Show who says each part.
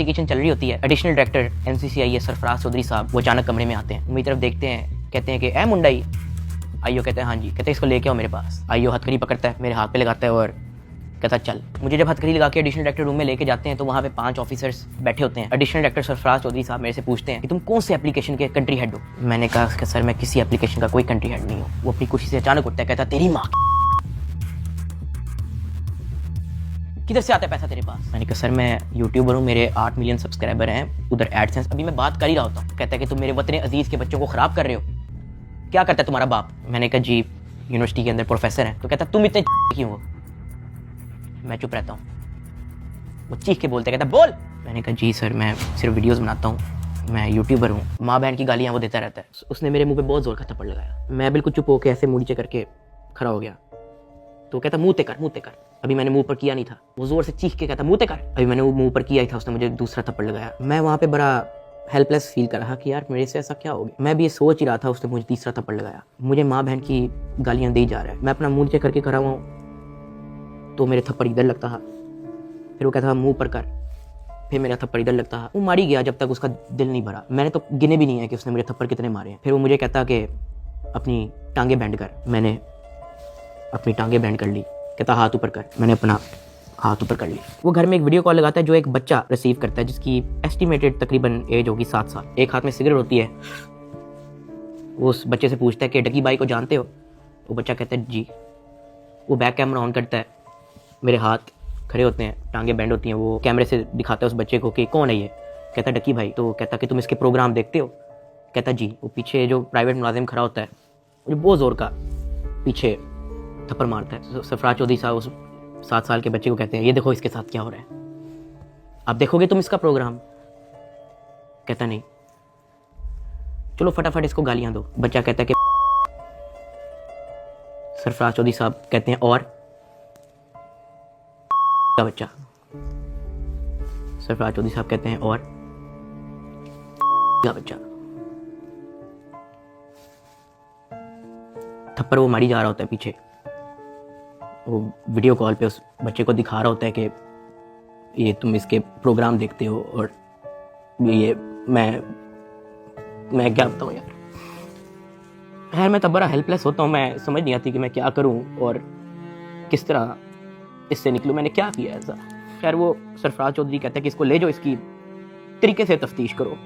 Speaker 1: Application चल रही होती है, additional director NCCI Sarfaraz Chaudhary sahab वो अचानक कमरे में आते हैं, मेरी तरफ देखते हैं, कहते हैं कि ए मुंडाई। आईओ कहते हैं हाँ जी। कहते हैं इसको लेके आओ मेरे पास। आईओ हथकड़ी पकड़ता है, मेरे हाथ पे लगाता है और कहता चल। मुझे जब हथकड़ी लगा के एडिशनल डायरेक्टर रूम में लेके जाते हैं तो वहाँ पे 5 ऑफिसर्स बैठे होते हैं। एडिशनल डायरेक्टर सरफराज चौधरी साहब मेरे से पूछते हैं कि तुम कौन से एप्लीकेशन के कंट्री हेड हो। मैंने कहा कि सर मैं किसी एप्लीकेशन का कोई कंट्री हेड नहीं हूँ। वो अपनी कुर्सी से अचानक उठता है, कहता तेरी माँ किधर से आता है पैसा तेरे पास। मैंने कहा सर मैं यूट्यूबर हूँ, मेरे 8 मिलियन सब्सक्राइबर हैं, उधर एडसेंस अभी मैं बात कर ही रहा होता हूँ। कहता है कि तुम मेरे वतन अजीज़ के बच्चों को ख़राब कर रहे हो, क्या करता है तुम्हारा बाप। मैंने कहा जी यूनिवर्सिटी के अंदर प्रोफेसर हैं। तो कहता तुम इतने क्यों हो। मैं चुप रहता हूँ। वो चीख के बोलते, कहता बोल। मैंने कहा जी सर मैं सिर्फ वीडियोज़ बनाता हूँ, मैं यूट्यूबर हूँ। माँ बहन की गालियाँ वो देता रहता है। उसने मेरे मुँह पे बहुत ज़ोर का थप्पड़ लगाया। मैं बिल्कुल चुप होकर ऐसे मुँह नीचे करके खड़ा हो गया। तो कहता मुँह ते कर। अभी मैंने मुंह पर किया नहीं था। वो जोर से चीख के कहता मुंह ते कर। अभी मैंने वो मुंह पर किया ही था, उसने मुझे दूसरा थप्पड़ लगाया। मैं वहाँ पे बड़ा हेल्पलेस फील कर रहा कि यार मेरे से ऐसा क्या हो गया। मैं भी ये सोच ही रहा था, उसने मुझे तीसरा थप्पड़ लगाया। मुझे माँ बहन की गालियाँ दी जा रहा है। मैं अपना मुंह नीचे करके खड़ा हुआ हूँ तो मेरे थप्पड़ इधर लगता था, फिर वो कहता था मुँह पर कर, फिर मेरा थप्पड़ इधर लगता था। वो मारी गया जब तक उसका दिल नहीं भरा। मैंने तो गिने भी नहीं है कि उसने मेरे थप्पड़ कितने मारे हैं। फिर वो मुझे कहता कि अपनी टांगे बैंड कर। मैंने अपनी टांगे बैंड कर ली। कहता हाथ ऊपर कर। मैंने अपना हाथ ऊपर कर ली। वो घर में एक वीडियो कॉल लगाता है जो एक बच्चा रिसीव करता है जिसकी एस्टिमेटेड तकरीबन एज होगी 7 साल। एक हाथ में सिगरेट होती है। वो उस बच्चे से पूछता है कि डकी बाई को जानते हो। वो बच्चा कहता है जी। वो बैक कैमरा ऑन करता है, मेरे हाथ खड़े होते हैं, टांगे बैंड होती हैं। वो कैमरे से दिखाता है उस बच्चे को कि कौन है ये। कहता डकी भाई। तो कहता कि तुम इसके प्रोग्राम देखते हो। कहता जी। वो पीछे जो प्राइवेट मुलाजिम खड़ा होता है मुझे बहुत जोर का पीछे थप्पड़ मारता है। सरफराज चौधरी साहब उस 7 साल के बच्चे को कहते हैं ये देखो इसके साथ क्या हो रहा है, आप देखोगे तुम इसका प्रोग्राम। कहता नहीं, चलो फटाफट इसको गालियां दो। बच्चा कहता है कि सरफराज चौधरी साहब कहते हैं और का बच्चा। सरफराज चौधरी साहब कहते हैं और का बच्चा। थप्पड़ वो मारी जा रहा होता है पीछे। वो वीडियो कॉल पे उस बच्चे को दिखा रहा होता है कि ये तुम इसके प्रोग्राम देखते हो और ये मैं क्या बताऊँ यार। खैर मैं तब बड़ा हेल्पलेस होता हूँ। मैं समझ नहीं आती कि मैं क्या करूँ और किस तरह इससे निकलूँ। मैंने क्या किया ऐसा। खैर वो सरफराज चौधरी कहता है कि इसको ले जाओ, इसकी तरीके से तफ्तीश करो।